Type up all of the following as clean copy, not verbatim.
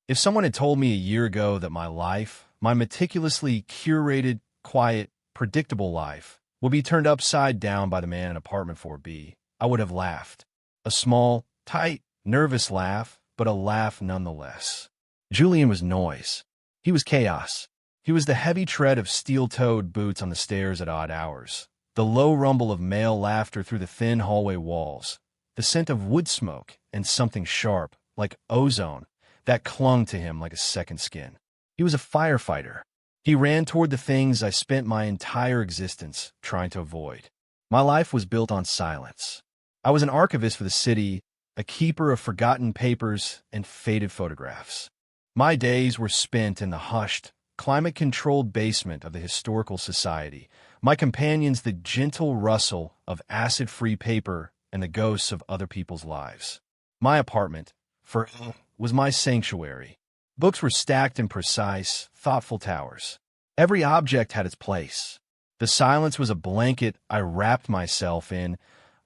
If someone had told me a year ago that my life, my meticulously curated, quiet, predictable life, would be turned upside down by the man in apartment 4B, I would have laughed. A small, tight, nervous laugh, but a laugh nonetheless. Julian was noise. He was chaos. He was the heavy tread of steel-toed boots on the stairs at odd hours, the low rumble of male laughter through the thin hallway walls, the scent of wood smoke and something sharp, like ozone, that clung to him like a second skin. He was a firefighter. He ran toward the things I spent my entire existence trying to avoid. My life was built on silence. I was an archivist for the city, a keeper of forgotten papers and faded photographs. My days were spent in the hushed, climate-controlled basement of the Historical Society, my companions the gentle rustle of acid-free paper and the ghosts of other people's lives. My apartment, was my sanctuary. Books were stacked in precise, thoughtful towers. Every object had its place. The silence was a blanket I wrapped myself in,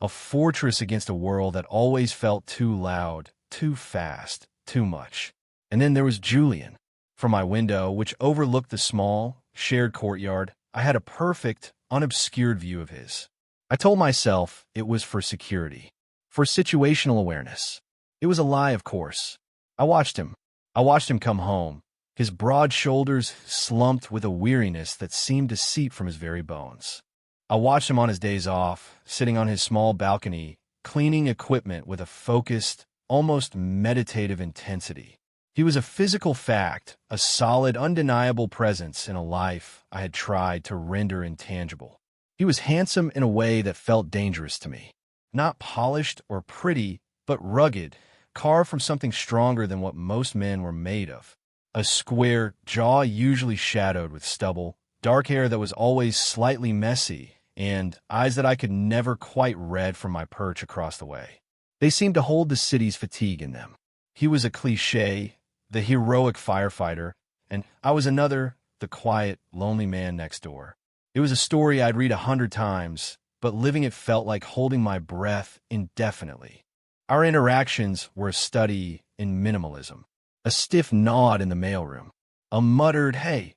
a fortress against a world that always felt too loud, too fast, too much. And then there was Julian. From my window, which overlooked the small, shared courtyard, I had a perfect, unobscured view of his. I told myself it was for security, for situational awareness. It was a lie, of course. I watched him. I watched him come home, his broad shoulders slumped with a weariness that seemed to seep from his very bones. I watched him on his days off, sitting on his small balcony, cleaning equipment with a focused, almost meditative intensity. He was a physical fact, a solid, undeniable presence in a life I had tried to render intangible. He was handsome in a way that felt dangerous to me. Not polished or pretty, but rugged, carved from something stronger than what most men were made of. A square jaw usually shadowed with stubble, dark hair that was always slightly messy, and eyes that I could never quite read from my perch across the way. They seemed to hold the city's fatigue in them. He was a cliché, the heroic firefighter, and I was another, the quiet, lonely man next door. It was a story I'd read 100 times, but living it felt like holding my breath indefinitely. Our interactions were a study in minimalism. A stiff nod in the mailroom. A muttered, "Hey,"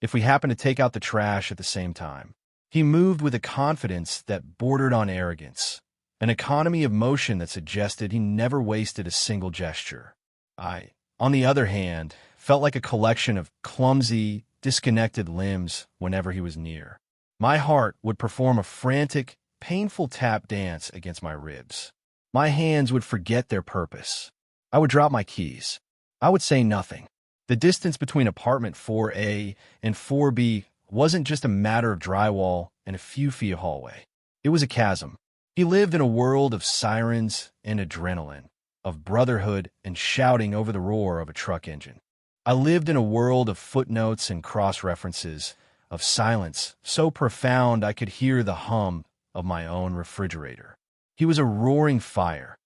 if we happened to take out the trash at the same time. He moved with a confidence that bordered on arrogance, an economy of motion that suggested he never wasted a single gesture. I, on the other hand, felt like a collection of clumsy, disconnected limbs whenever he was near. My heart would perform a frantic, painful tap dance against my ribs. My hands would forget their purpose. I would drop my keys. I would say nothing. The distance between apartment 4A and 4B wasn't just a matter of drywall and a few feet of hallway. It was a chasm. He lived in a world of sirens and adrenaline, of brotherhood and shouting over the roar of a truck engine. I lived in a world of footnotes and cross-references, of silence so profound I could hear the hum of my own refrigerator. He was a roaring fire.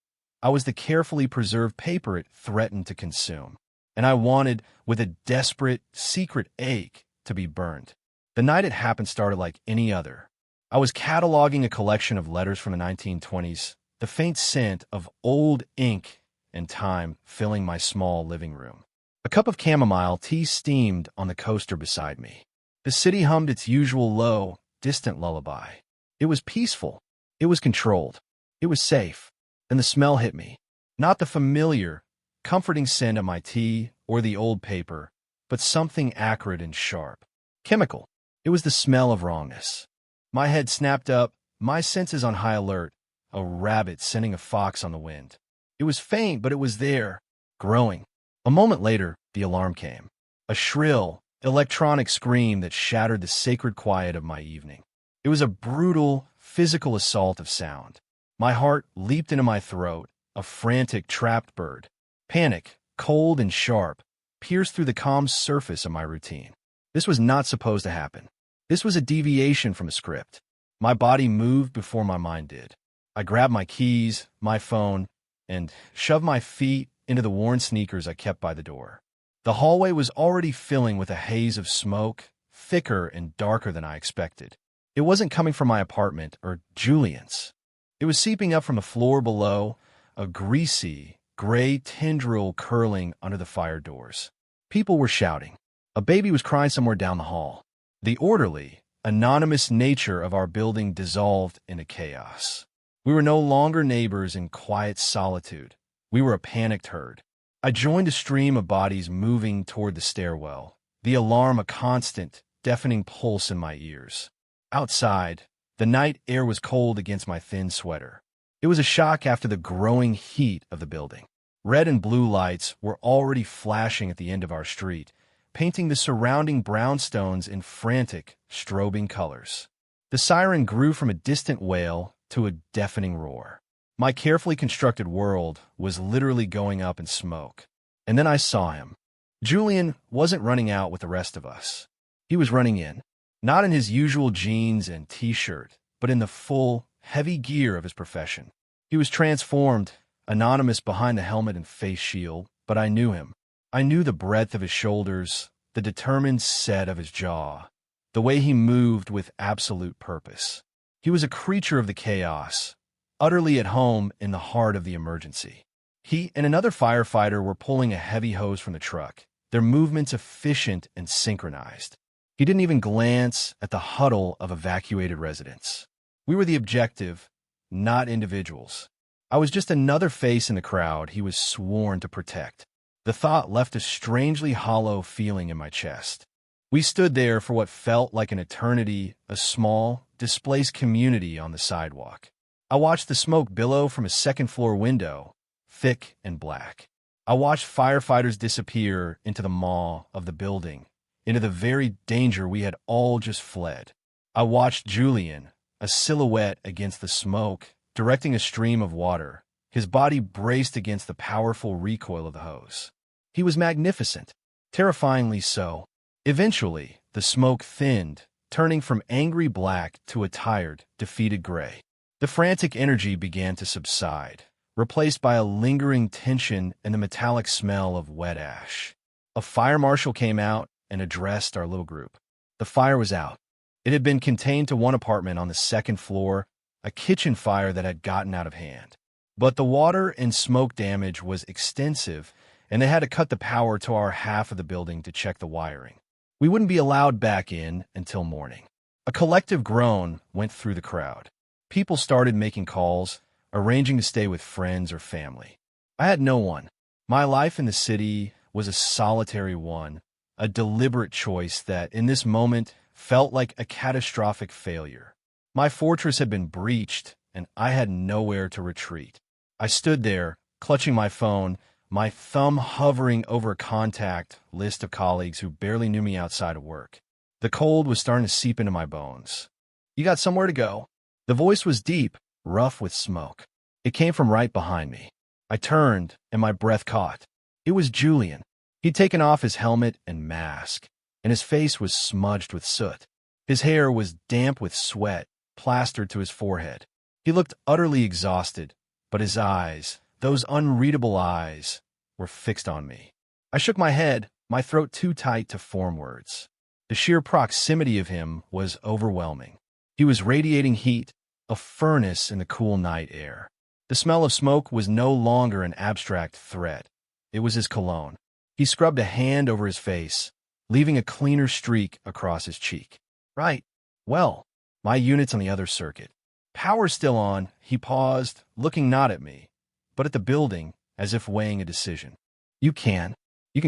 I was the carefully preserved paper it threatened to consume, and I wanted, with a desperate, secret ache, to be burned. The night it happened started like any other. I was cataloging a collection of letters from the 1920s, the faint scent of old ink and time filling my small living room. A cup of chamomile tea steamed on the coaster beside me. The city hummed its usual low, distant lullaby. It was peaceful. It was controlled. It was safe. And the smell hit me. Not the familiar, comforting scent of my tea or the old paper, but something acrid and sharp. Chemical. It was the smell of wrongness. My head snapped up, my senses on high alert, a rabbit scenting a fox on the wind. It was faint, but it was there, growing. A moment later, the alarm came. A shrill, electronic scream that shattered the sacred quiet of my evening. It was a brutal, physical assault of sound. My heart leaped into my throat, a frantic, trapped bird. Panic, cold and sharp, pierced through the calm surface of my routine. This was not supposed to happen. This was a deviation from a script. My body moved before my mind did. I grabbed my keys, my phone, and shoved my feet into the worn sneakers I kept by the door. The hallway was already filling with a haze of smoke, thicker and darker than I expected. It wasn't coming from my apartment or Julian's. It was seeping up from the floor below, a greasy, gray tendril curling under the fire doors. People were shouting. A baby was crying somewhere down the hall. The orderly, anonymous nature of our building dissolved into chaos. We were no longer neighbors in quiet solitude. We were a panicked herd. I joined a stream of bodies moving toward the stairwell, the alarm a constant, deafening pulse in my ears. Outside, the night air was cold against my thin sweater. It was a shock after the growing heat of the building. Red and blue lights were already flashing at the end of our street, painting the surrounding brownstones in frantic, strobing colors. The siren grew from a distant wail to a deafening roar. My carefully constructed world was literally going up in smoke. And then I saw him. Julian wasn't running out with the rest of us. He was running in, not in his usual jeans and t-shirt, but in the full, heavy gear of his profession. He was transformed, anonymous behind the helmet and face shield, but I knew him. I knew the breadth of his shoulders, the determined set of his jaw, the way he moved with absolute purpose. He was a creature of the chaos, utterly at home in the heart of the emergency. He and another firefighter were pulling a heavy hose from the truck, their movements efficient and synchronized. He didn't even glance at the huddle of evacuated residents. We were the objective, not individuals. I was just another face in the crowd he was sworn to protect. The thought left a strangely hollow feeling in my chest. We stood there for what felt like an eternity, a small, displaced community on the sidewalk. I watched the smoke billow from a second-floor window, thick and black. I watched firefighters disappear into the maw of the building, into the very danger we had all just fled. I watched Julian, a silhouette against the smoke, directing a stream of water, his body braced against the powerful recoil of the hose. He was magnificent, terrifyingly so. Eventually, the smoke thinned, turning from angry black to a tired, defeated gray. The frantic energy began to subside, replaced by a lingering tension and the metallic smell of wet ash. A fire marshal came out and addressed our little group. The fire was out. It had been contained to one apartment on the second floor, a kitchen fire that had gotten out of hand. But the water and smoke damage was extensive, and they had to cut the power to our half of the building to check the wiring. We wouldn't be allowed back in until morning. A collective groan went through the crowd. People started making calls, arranging to stay with friends or family. I had no one. My life in the city was a solitary one, a deliberate choice that, in this moment, felt like a catastrophic failure. My fortress had been breached, and I had nowhere to retreat. I stood there, clutching my phone, my thumb hovering over a contact list of colleagues who barely knew me outside of work. The cold was starting to seep into my bones. "You got somewhere to go?" The voice was deep, rough with smoke. It came from right behind me. I turned, and my breath caught. It was Julian. He'd taken off his helmet and mask, and his face was smudged with soot. His hair was damp with sweat, plastered to his forehead. He looked utterly exhausted, but his eyes, those unreadable eyes, were fixed on me. I shook my head, my throat too tight to form words. The sheer proximity of him was overwhelming. He was radiating heat, a furnace in the cool night air. The smell of smoke was no longer an abstract threat. It was his cologne. He scrubbed a hand over his face, leaving a cleaner streak across his cheek. "Right. Well, my unit's on the other circuit. Power's still on." He paused, looking not at me, but at the building, as if weighing a decision. You can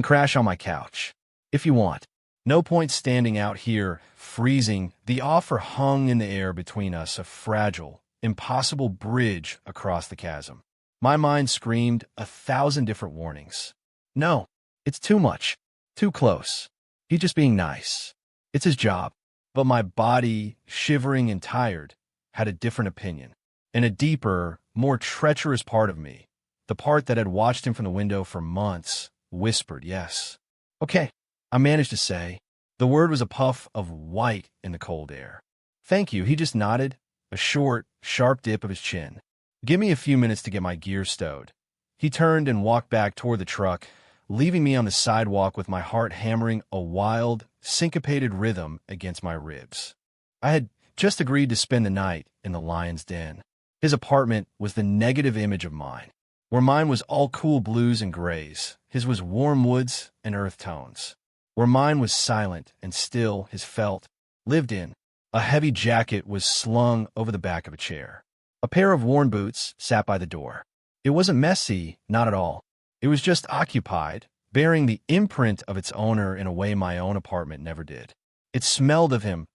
crash on my couch, if you want. No point standing out here, freezing." The offer hung in the air between us, a fragile, impossible bridge across the chasm. My mind screamed 1,000 different warnings. No, it's too much, too close. He's just being nice. It's his job. But my body, shivering and tired, had a different opinion. And a deeper, more treacherous part of me, the part that had watched him from the window for months, whispered yes. "Okay," I managed to say. The word was a puff of white in the cold air. "Thank you," he just nodded, a short, sharp dip of his chin. "Give me a few minutes to get my gear stowed." He turned and walked back toward the truck, leaving me on the sidewalk with my heart hammering a wild, syncopated rhythm against my ribs. I had just agreed to spend the night in the lion's den. His apartment was the negative image of mine. Where mine was all cool blues and grays, his was warm woods and earth tones. Where mine was silent and still, his felt, lived in. A heavy jacket was slung over the back of a chair. A pair of worn boots sat by the door. It wasn't messy, not at all. It was just occupied, bearing the imprint of its owner in a way my own apartment never did. It smelled of him,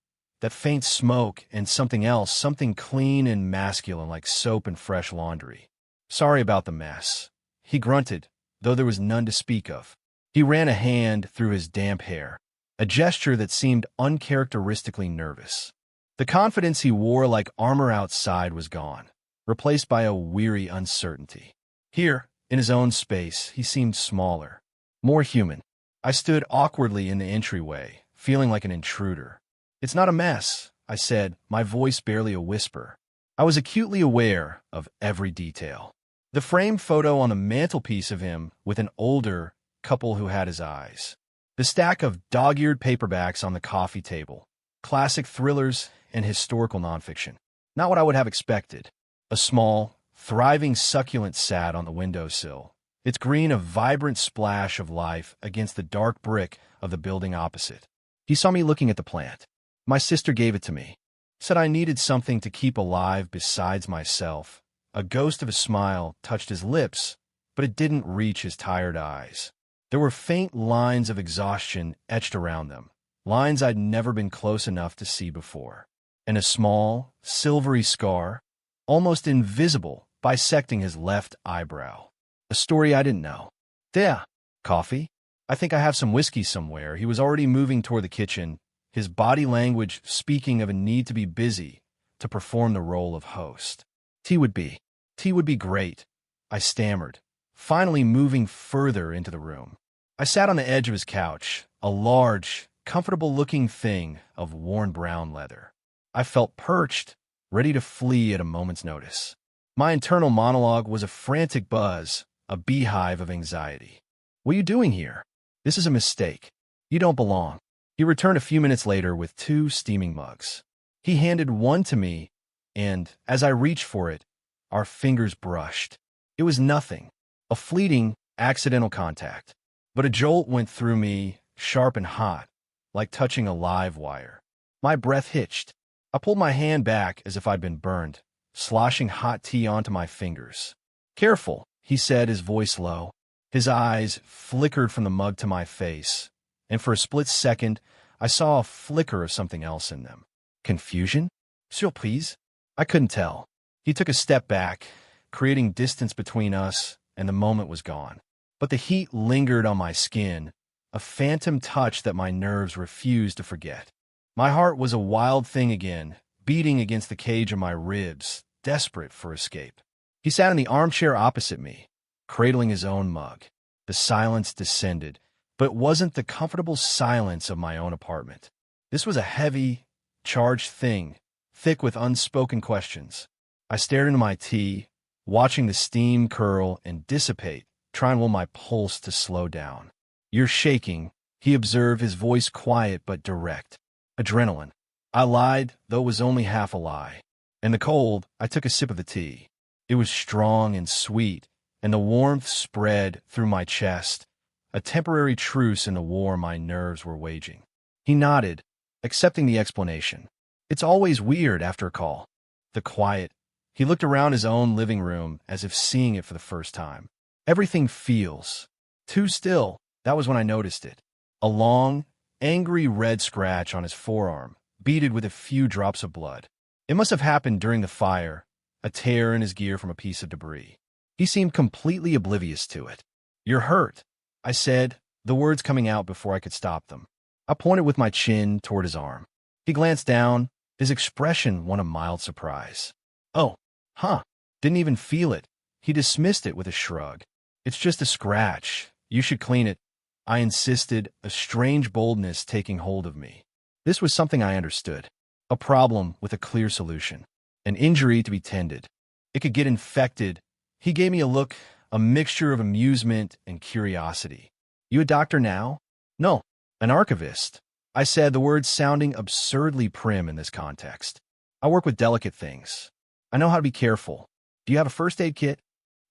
that faint smoke and something else, something clean and masculine like soap and fresh laundry. Sorry about the mess, he grunted, though there was none to speak of. He ran a hand through his damp hair, a gesture that seemed uncharacteristically nervous. The confidence he wore like armor outside was gone, replaced by a weary uncertainty. Here, in his own space, he seemed smaller, more human. I stood awkwardly in the entryway, feeling like an intruder. "It's not a mess," I said, my voice barely a whisper. I was acutely aware of every detail. The framed photo on the mantelpiece of him with an older couple who had his eyes. The stack of dog-eared paperbacks on the coffee table. Classic thrillers and historical nonfiction. Not what I would have expected. A small, thriving succulent sat on the windowsill, its green a vibrant splash of life against the dark brick of the building opposite. He saw me looking at the plant. My sister gave it to me. Said I needed something to keep alive besides myself. A ghost of a smile touched his lips, but it didn't reach his tired eyes. There were faint lines of exhaustion etched around them, lines I'd never been close enough to see before. And a small, silvery scar, almost invisible, bisecting his left eyebrow. A story I didn't know. "There. Coffee? I think I have some whiskey somewhere." He was already moving toward the kitchen, his body language speaking of a need to be busy to perform the role of host. Tea would be great," I stammered, finally moving further into the room. I sat on the edge of his couch, a large, comfortable-looking thing of worn brown leather. I felt perched, ready to flee at a moment's notice. My internal monologue was a frantic buzz, a beehive of anxiety. "What are you doing here? This is a mistake. You don't belong." He returned a few minutes later with 2 steaming mugs. He handed one to me, and, as I reached for it, our fingers brushed. It was nothing, a fleeting, accidental contact. But a jolt went through me, sharp and hot, like touching a live wire. My breath hitched. I pulled my hand back as if I'd been burned, sloshing hot tea onto my fingers. "Careful," he said, his voice low. His eyes flickered from the mug to my face, and for a split second, I saw a flicker of something else in them. Confusion? Surprise? I couldn't tell. He took a step back, creating distance between us, and the moment was gone. But the heat lingered on my skin, a phantom touch that my nerves refused to forget. My heart was a wild thing again, beating against the cage of my ribs, desperate for escape. He sat in the armchair opposite me, cradling his own mug. The silence descended, but it wasn't the comfortable silence of my own apartment. This was a heavy, charged thing, thick with unspoken questions. I stared into my tea, watching the steam curl and dissipate, trying to will my pulse to slow down. "You're shaking," he observed, his voice quiet but direct. "Adrenaline." I lied, though it was only half a lie. In the cold, I took a sip of the tea. It was strong and sweet, and the warmth spread through my chest, a temporary truce in the war my nerves were waging. He nodded, accepting the explanation. "It's always weird after a call. The quiet." He looked around his own living room as if seeing it for the first time. "Everything feels too still." That was when I noticed it. A long, angry red scratch on his forearm, beaded with a few drops of blood. It must have happened during the fire, a tear in his gear from a piece of debris. He seemed completely oblivious to it. "You're hurt," I said, the words coming out before I could stop them. I pointed with my chin toward his arm. He glanced down, his expression one of mild surprise. "Oh, huh. Didn't even feel it." He dismissed it with a shrug. "It's just a scratch. You should clean it." I insisted, a strange boldness taking hold of me. This was something I understood. A problem with a clear solution. An injury to be tended. It could get infected. He gave me a look, a mixture of amusement and curiosity. "You a doctor now?" "No, an archivist," I said, the words sounding absurdly prim in this context. "I work with delicate things. I know how to be careful. Do you have a first aid kit?"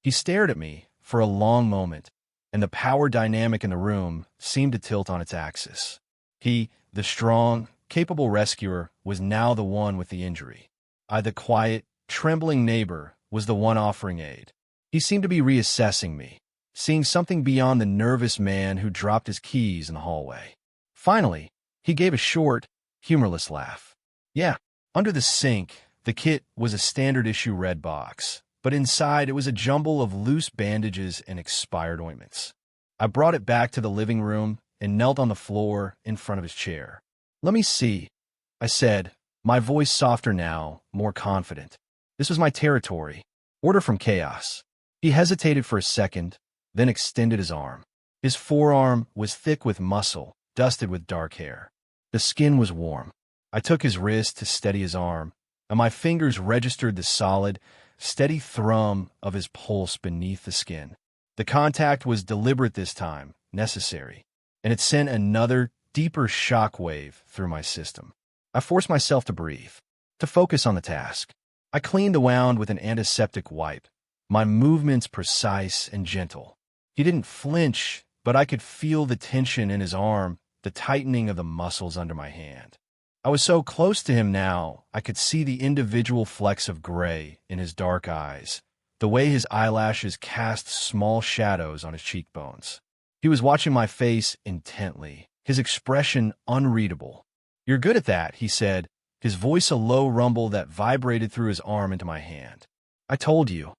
He stared at me for a long moment, and the power dynamic in the room seemed to tilt on its axis. He, the strong, capable rescuer, was now the one with the injury. I, the quiet, trembling neighbor, was the one offering aid. He seemed to be reassessing me, seeing something beyond the nervous man who dropped his keys in the hallway. Finally, he gave a short, humorless laugh. Yeah, under the sink, the kit was a standard-issue red box, but inside it was a jumble of loose bandages and expired ointments. I brought it back to the living room and knelt on the floor in front of his chair. "Let me see," I said, my voice softer now, more confident. This was my territory. Order from chaos. He hesitated for a second, then extended his arm. His forearm was thick with muscle, dusted with dark hair. The skin was warm. I took his wrist to steady his arm, and my fingers registered the solid, steady thrum of his pulse beneath the skin. The contact was deliberate this time, necessary, and it sent another, deeper shock wave through my system. I forced myself to breathe, to focus on the task. I cleaned the wound with an antiseptic wipe, my movements precise and gentle. He didn't flinch, but I could feel the tension in his arm, the tightening of the muscles under my hand. I was so close to him now, I could see the individual flecks of gray in his dark eyes, the way his eyelashes cast small shadows on his cheekbones. He was watching my face intently, his expression unreadable. "You're good at that," he said, his voice a low rumble that vibrated through his arm into my hand. "I told you,"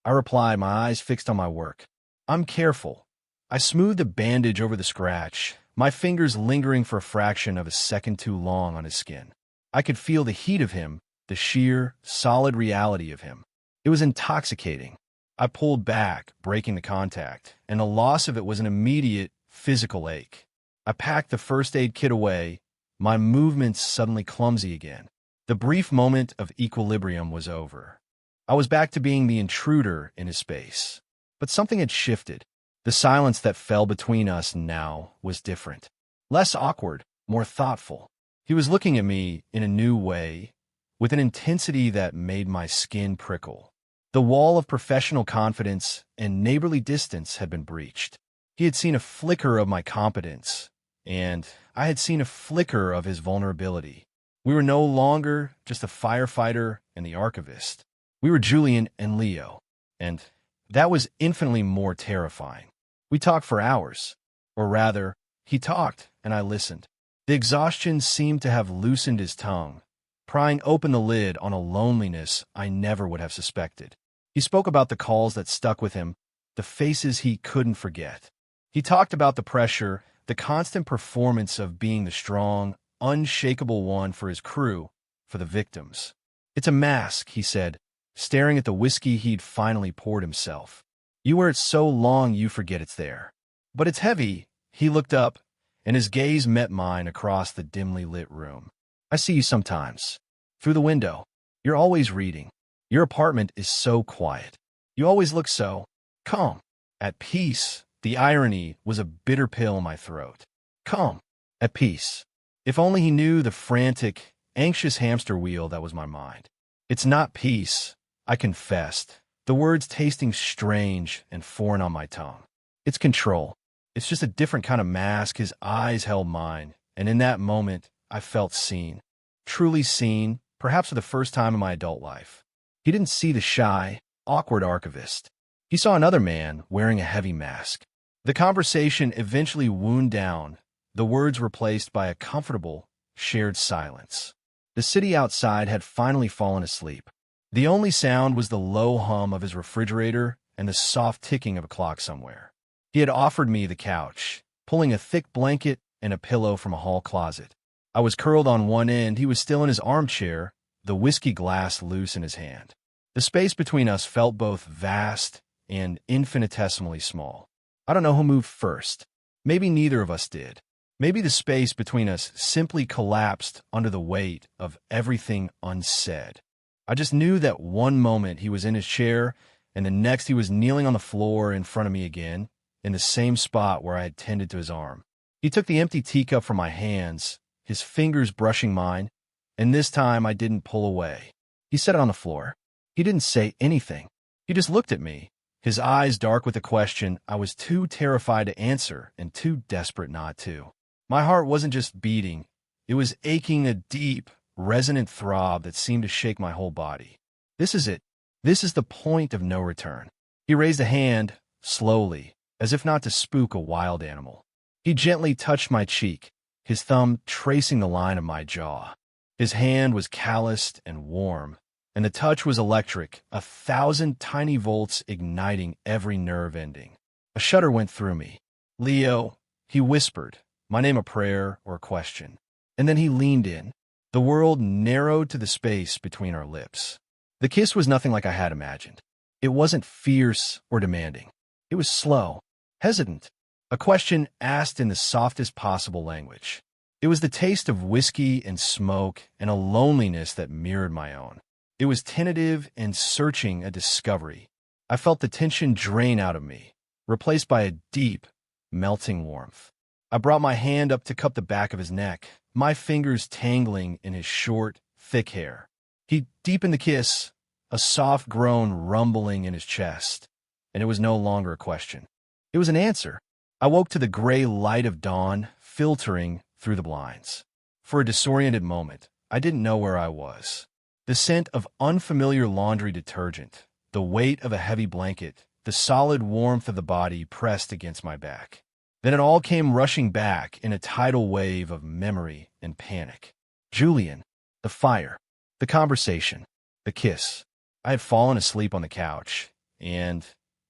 I replied, my eyes fixed on my work. "I'm careful." I smoothed the bandage over the scratch, my fingers lingering for a fraction of a second too long on his skin. I could feel the heat of him, the sheer, solid reality of him. It was intoxicating. I pulled back, breaking the contact, and the loss of it was an immediate, physical ache. I packed the first aid kit away, my movements suddenly clumsy again. The brief moment of equilibrium was over. I was back to being the intruder in his space. But something had shifted. The silence that fell between us now was different. Less awkward, more thoughtful. He was looking at me in a new way, with an intensity that made my skin prickle. The wall of professional confidence and neighborly distance had been breached. He had seen a flicker of my competence, and I had seen a flicker of his vulnerability. We were no longer just the firefighter and the archivist. We were Julian and Leo, and that was infinitely more terrifying. We talked for hours, or rather, he talked and I listened. The exhaustion seemed to have loosened his tongue, prying open the lid on a loneliness I never would have suspected. He spoke about the calls that stuck with him, the faces he couldn't forget. He talked about the pressure, the constant performance of being the strong, unshakable one for his crew, for the victims. "It's a mask," he said, staring at the whiskey he'd finally poured himself. "You wear it so long you forget it's there. But it's heavy." He looked up, and his gaze met mine across the dimly lit room. "I see you sometimes. Through the window. You're always reading. Your apartment is so quiet. You always look so calm, at peace." The irony was a bitter pill in my throat. Calm, at peace. If only he knew the frantic, anxious hamster wheel that was my mind. "It's not peace," I confessed, the words tasting strange and foreign on my tongue. "It's control. It's just a different kind of mask." His eyes held mine, and in that moment, I felt seen. Truly seen, perhaps for the first time in my adult life. He didn't see the shy, awkward archivist. He saw another man wearing a heavy mask. The conversation eventually wound down, the words replaced by a comfortable, shared silence. The city outside had finally fallen asleep. The only sound was the low hum of his refrigerator and the soft ticking of a clock somewhere. He had offered me the couch, pulling a thick blanket and a pillow from a hall closet. I was curled on one end, he was still in his armchair, the whiskey glass loose in his hand. The space between us felt both vast and infinitesimally small. I don't know who moved first. Maybe neither of us did. Maybe the space between us simply collapsed under the weight of everything unsaid. I just knew that one moment he was in his chair, and the next he was kneeling on the floor in front of me again, in the same spot where I had tended to his arm. He took the empty teacup from my hands, his fingers brushing mine, and this time I didn't pull away. He set it on the floor. He didn't say anything. He just looked at me, his eyes dark with a question I was too terrified to answer and too desperate not to. My heart wasn't just beating, it was aching a deep, resonant throb that seemed to shake my whole body. This is it. This is the point of no return. He raised a hand, slowly, as if not to spook a wild animal. He gently touched my cheek, his thumb tracing the line of my jaw. His hand was calloused and warm, and the touch was electric, 1,000 tiny volts igniting every nerve ending. A shudder went through me. "Leo," he whispered, my name a prayer or a question. And then he leaned in. The world narrowed to the space between our lips. The kiss was nothing like I had imagined. It wasn't fierce or demanding. It was slow, hesitant, a question asked in the softest possible language. It was the taste of whiskey and smoke and a loneliness that mirrored my own. It was tentative and searching, a discovery. I felt the tension drain out of me, replaced by a deep, melting warmth. I brought my hand up to cup the back of his neck, my fingers tangling in his short, thick hair. He deepened the kiss, a soft groan rumbling in his chest, and it was no longer a question. It was an answer. I woke to the gray light of dawn filtering through the blinds. For a disoriented moment, I didn't know where I was. The scent of unfamiliar laundry detergent, the weight of a heavy blanket, the solid warmth of the body pressed against my back. Then it all came rushing back in a tidal wave of memory and panic. Julian, the fire, the conversation, the kiss. I had fallen asleep on the couch, and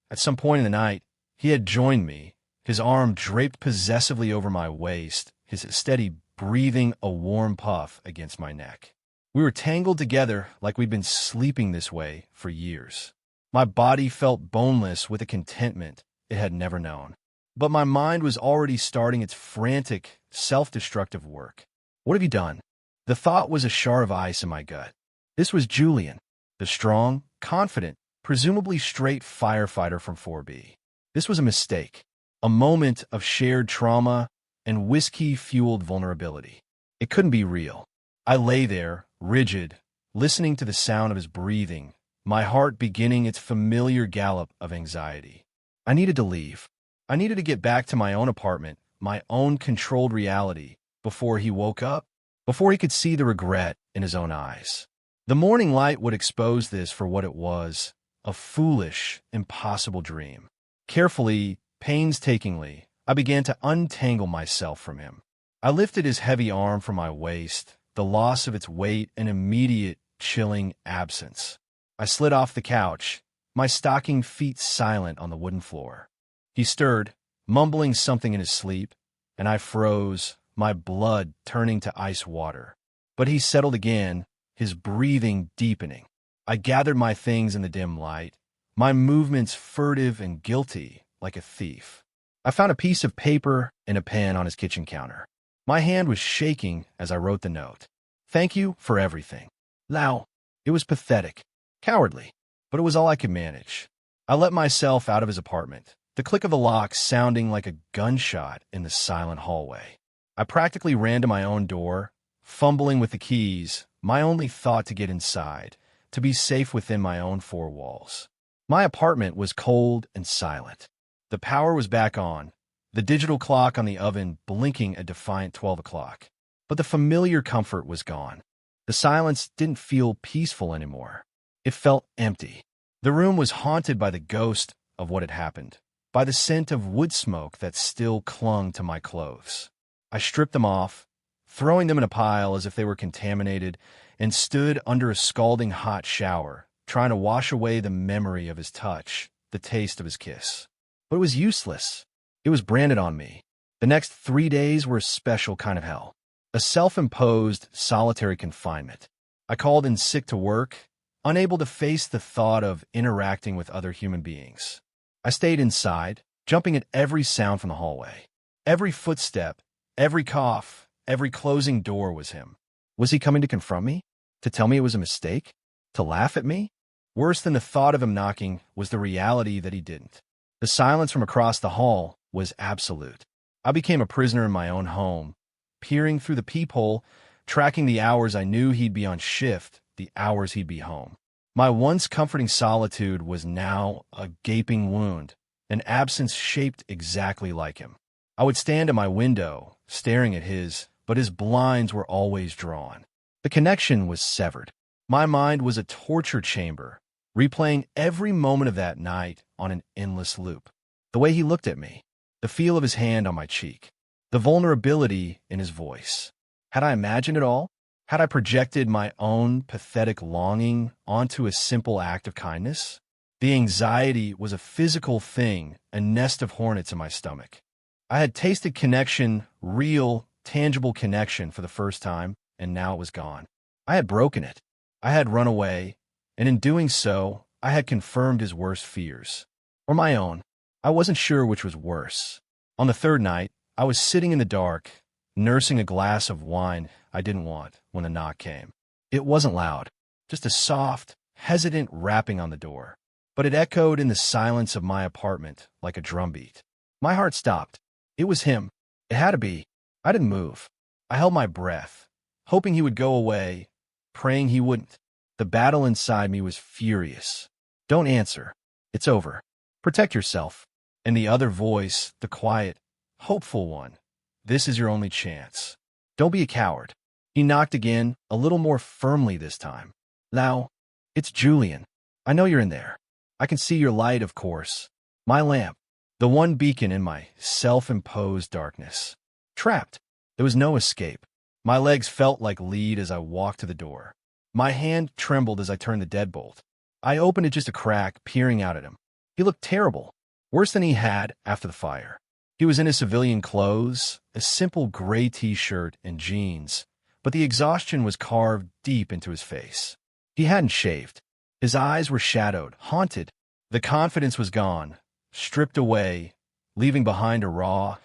at some point in the night, he had joined me, his arm draped possessively over my waist, his steady breathing a warm puff against my neck. We were tangled together like we'd been sleeping this way for years. My body felt boneless with a contentment it had never known. But my mind was already starting its frantic, self-destructive work. What have you done? The thought was a shard of ice in my gut. This was Julian, the strong, confident, presumably straight firefighter from 4B. This was a mistake, a moment of shared trauma and whiskey-fueled vulnerability. It couldn't be real. I lay there, rigid, listening to the sound of his breathing, my heart beginning its familiar gallop of anxiety. I needed to leave. I needed to get back to my own apartment, my own controlled reality, before he woke up, before he could see the regret in his own eyes. The morning light would expose this for what it was, a foolish, impossible dream. Carefully, painstakingly, I began to untangle myself from him. I lifted his heavy arm from my waist, the loss of its weight an immediate, chilling absence. I slid off the couch, my stocking feet silent on the wooden floor. He stirred, mumbling something in his sleep, and I froze, my blood turning to ice water. But he settled again, his breathing deepening. I gathered my things in the dim light, my movements furtive and guilty, like a thief. I found a piece of paper and a pen on his kitchen counter. My hand was shaking as I wrote the note. "Thank you for everything. Lau." It was pathetic, cowardly, but it was all I could manage. I let myself out of his apartment, the click of the lock sounding like a gunshot in the silent hallway. I practically ran to my own door, fumbling with the keys, my only thought to get inside, to be safe within my own four walls. My apartment was cold and silent. The power was back on, the digital clock on the oven blinking a defiant 12 o'clock. But the familiar comfort was gone. The silence didn't feel peaceful anymore. It felt empty. The room was haunted by the ghost of what had happened, by the scent of wood smoke that still clung to my clothes. I stripped them off, throwing them in a pile as if they were contaminated, and stood under a scalding hot shower, trying to wash away the memory of his touch, the taste of his kiss. But it was useless. It was branded on me. The next 3 days were a special kind of hell, a self-imposed solitary confinement. I called in sick to work, unable to face the thought of interacting with other human beings. I stayed inside, jumping at every sound from the hallway. Every footstep, every cough, every closing door was him. Was he coming to confront me? To tell me it was a mistake? To laugh at me? Worse than the thought of him knocking was the reality that he didn't. The silence from across the hall was absolute. I became a prisoner in my own home, peering through the peephole, tracking the hours I knew he'd be on shift, the hours he'd be home. My once comforting solitude was now a gaping wound, an absence shaped exactly like him. I would stand at my window, staring at his, but his blinds were always drawn. The connection was severed. My mind was a torture chamber, replaying every moment of that night on an endless loop. The way he looked at me, the feel of his hand on my cheek, the vulnerability in his voice. Had I imagined it all? Had I projected my own pathetic longing onto a simple act of kindness? The anxiety was a physical thing, a nest of hornets in my stomach. I had tasted connection, real, tangible connection for the first time, and now it was gone. I had broken it. I had run away, and in doing so, I had confirmed his worst fears. Or my own. I wasn't sure which was worse. On the third night, I was sitting in the dark, nursing a glass of wine I didn't want when the knock came. It wasn't loud, just a soft, hesitant rapping on the door. But it echoed in the silence of my apartment like a drumbeat. My heart stopped. It was him. It had to be. I didn't move. I held my breath, hoping he would go away, praying he wouldn't. The battle inside me was furious. Don't answer. It's over. Protect yourself. And the other voice, the quiet, hopeful one. This is your only chance. Don't be a coward. He knocked again, a little more firmly this time. Now, it's Julian. I know you're in there. I can see your light, of course. My lamp. The one beacon in my self-imposed darkness. Trapped. There was no escape. My legs felt like lead as I walked to the door. My hand trembled as I turned the deadbolt. I opened it just a crack, peering out at him. He looked terrible. Worse than he had after the fire. He was in his civilian clothes, a simple gray t-shirt and jeans, but the exhaustion was carved deep into his face. He hadn't shaved. His eyes were shadowed, haunted. The confidence was gone, stripped away, leaving behind a raw,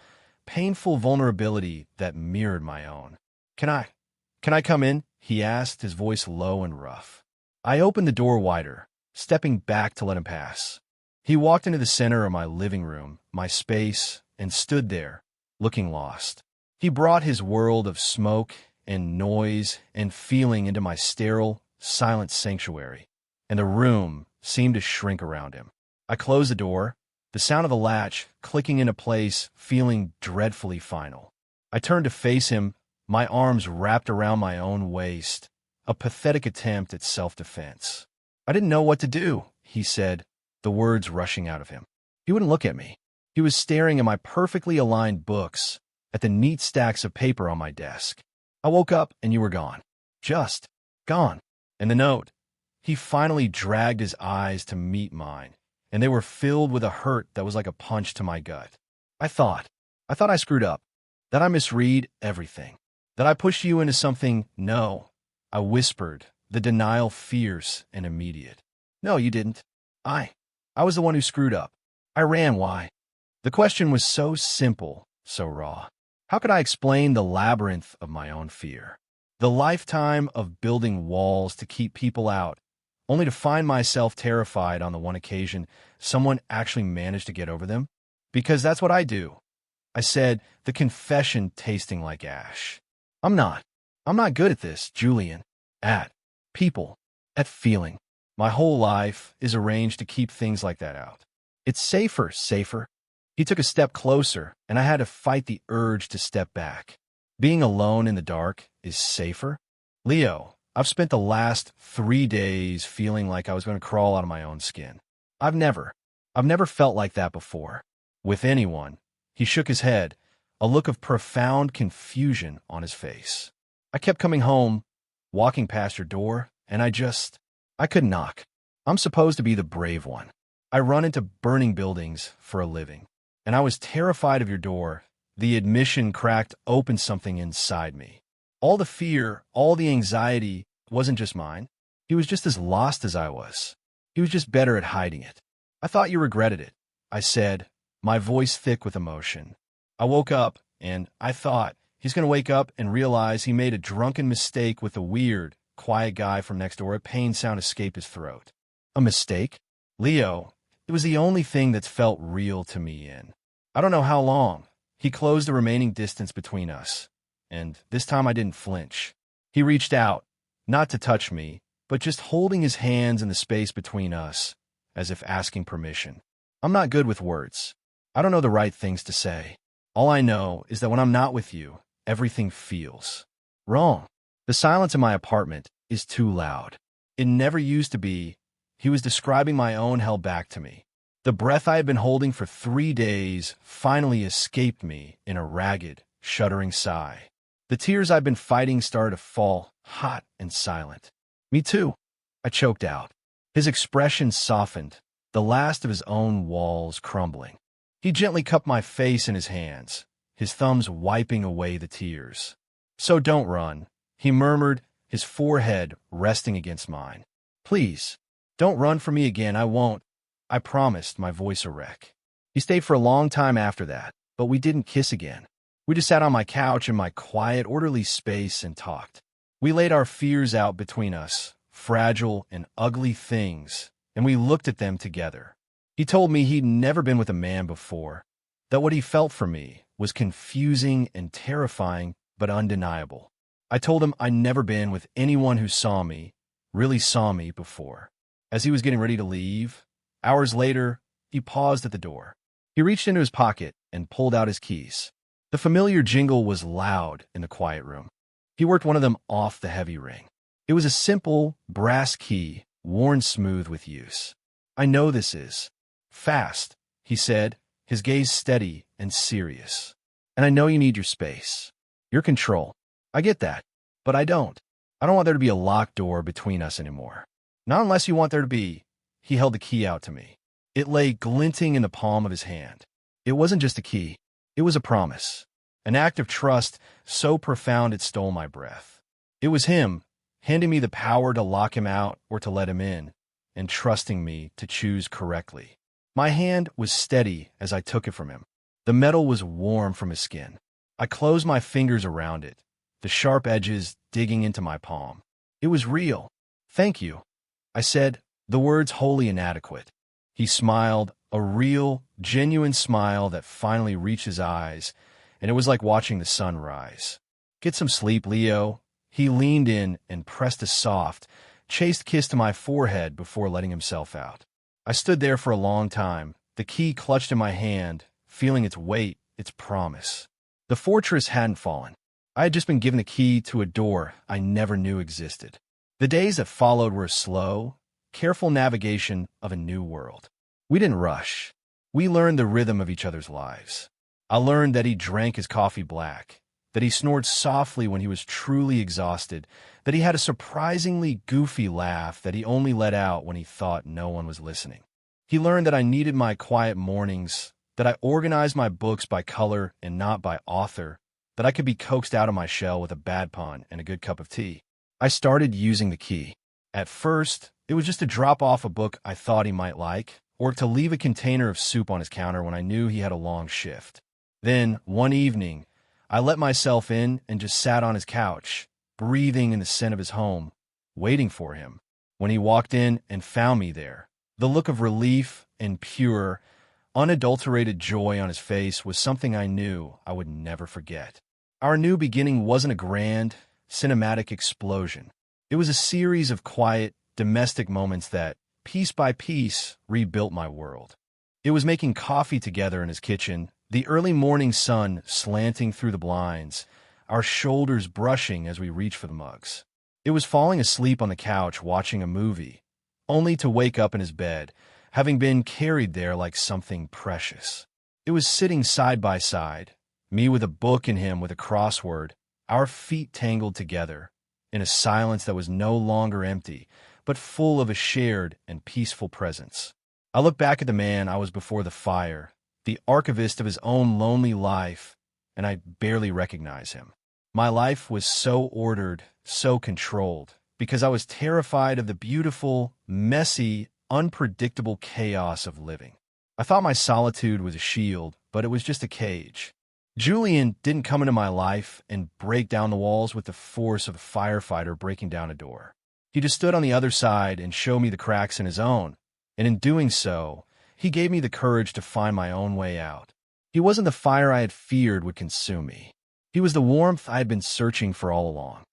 painful vulnerability that mirrored my own. Can I come in? He asked, his voice low and rough. I opened the door wider, stepping back to let him pass. He walked into the center of my living room, my space, and stood there, looking lost. He brought his world of smoke and noise and feeling into my sterile, silent sanctuary, and the room seemed to shrink around him. I closed the door, the sound of the latch clicking into place, feeling dreadfully final. I turned to face him, my arms wrapped around my own waist, a pathetic attempt at self-defense. I didn't know what to do, he said, the words rushing out of him. He wouldn't look at me. He was staring at my perfectly aligned books, at the neat stacks of paper on my desk. I woke up and you were gone. Just gone. And the note. He finally dragged his eyes to meet mine, and they were filled with a hurt that was like a punch to my gut. I thought I screwed up, that I misread everything, that I pushed you into something. No, I whispered, the denial fierce and immediate. No, you didn't. I was the one who screwed up. I ran. Why? The question was so simple, so raw. How could I explain the labyrinth of my own fear? The lifetime of building walls to keep people out, only to find myself terrified on the one occasion someone actually managed to get over them? Because that's what I do. I said, the confession tasting like ash. I'm not good at this, Julian. At people. At feeling. My whole life is arranged to keep things like that out. It's safer. He took a step closer, and I had to fight the urge to step back. Being alone in the dark is safer? Leo, I've spent the last 3 days feeling like I was going to crawl out of my own skin. I've never felt like that before. With anyone. He shook his head, a look of profound confusion on his face. I kept coming home, walking past your door, and I couldn't knock. I'm supposed to be the brave one. I run into burning buildings for a living. And I was terrified of your door. The admission cracked open something inside me. All the fear, all the anxiety wasn't just mine. He was just as lost as I was. He was just better at hiding it. I thought you regretted it, I said, my voice thick with emotion. I woke up, and I thought, he's going to wake up and realize he made a drunken mistake with a weird, quiet guy from next door. A pain sound escaped his throat. A mistake? Leo, it was the only thing that's felt real to me in I don't know how long. He closed the remaining distance between us, and this time I didn't flinch. He reached out, not to touch me, but just holding his hands in the space between us, as if asking permission. I'm not good with words. I don't know the right things to say. All I know is that when I'm not with you, everything feels wrong. The silence in my apartment is too loud. It never used to be. He was describing my own hell back to me. The breath I had been holding for 3 days finally escaped me in a ragged, shuddering sigh. The tears I'd been fighting started to fall, hot and silent. Me too, I choked out. His expression softened, the last of his own walls crumbling. He gently cupped my face in his hands, his thumbs wiping away the tears. "So don't run," he murmured, his forehead resting against mine. "Please, don't run from me again, I won't," I promised, my voice a wreck. He stayed for a long time after that, but we didn't kiss again. We just sat on my couch in my quiet, orderly space and talked. We laid our fears out between us, fragile and ugly things, and we looked at them together. He told me he'd never been with a man before, that what he felt for me was confusing and terrifying, but undeniable. I told him I'd never been with anyone who really saw me before. As he was getting ready to leave, hours later, he paused at the door. He reached into his pocket and pulled out his keys. The familiar jingle was loud in the quiet room. He worked one of them off the heavy ring. It was a simple, brass key, worn smooth with use. "I know this is fast," he said, his gaze steady and serious. "And I know you need your space, your control. I get that, but I don't. I don't want there to be a locked door between us anymore. Not unless you want there to be." He held the key out to me. It lay glinting in the palm of his hand. It wasn't just a key. It was a promise, an act of trust so profound it stole my breath. It was him, handing me the power to lock him out or to let him in, and trusting me to choose correctly. My hand was steady as I took it from him. The metal was warm from his skin. I closed my fingers around it, the sharp edges digging into my palm. It was real. "Thank you," I said, the words wholly inadequate. He smiled, a real, genuine smile that finally reached his eyes, and it was like watching the sun rise. "Get some sleep, Leo." He leaned in and pressed a soft, chaste kiss to my forehead before letting himself out. I stood there for a long time, the key clutched in my hand, feeling its weight, its promise. The fortress hadn't fallen. I had just been given the key to a door I never knew existed. The days that followed were a slow, careful navigation of a new world. We didn't rush. We learned the rhythm of each other's lives. I learned that he drank his coffee black, that he snored softly when he was truly exhausted, that he had a surprisingly goofy laugh that he only let out when he thought no one was listening. He learned that I needed my quiet mornings, that I organized my books by color and not by author, that I could be coaxed out of my shell with a bad pun and a good cup of tea. I started using the key. At first, it was just to drop off a book I thought he might like, or to leave a container of soup on his counter when I knew he had a long shift. Then, one evening, I let myself in and just sat on his couch, breathing in the scent of his home, waiting for him. When he walked in and found me there, the look of relief and pure, unadulterated joy on his face was something I knew I would never forget. Our new beginning wasn't a grand, cinematic explosion. It was a series of quiet, domestic moments that, piece by piece, rebuilt my world. It was making coffee together in his kitchen, the early morning sun slanting through the blinds, our shoulders brushing as we reached for the mugs. It was falling asleep on the couch watching a movie, only to wake up in his bed, having been carried there like something precious. It was sitting side by side, me with a book and him with a crossword, our feet tangled together, in a silence that was no longer empty, but full of a shared and peaceful presence. I looked back at the man I was before the fire, the archivist of his own lonely life, and I barely recognized him. My life was so ordered, so controlled, because I was terrified of the beautiful, messy, unpredictable chaos of living. I thought my solitude was a shield, but it was just a cage. Julian didn't come into my life and break down the walls with the force of a firefighter breaking down a door. He just stood on the other side and showed me the cracks in his own, and in doing so, he gave me the courage to find my own way out. He wasn't the fire I had feared would consume me. He was the warmth I had been searching for all along.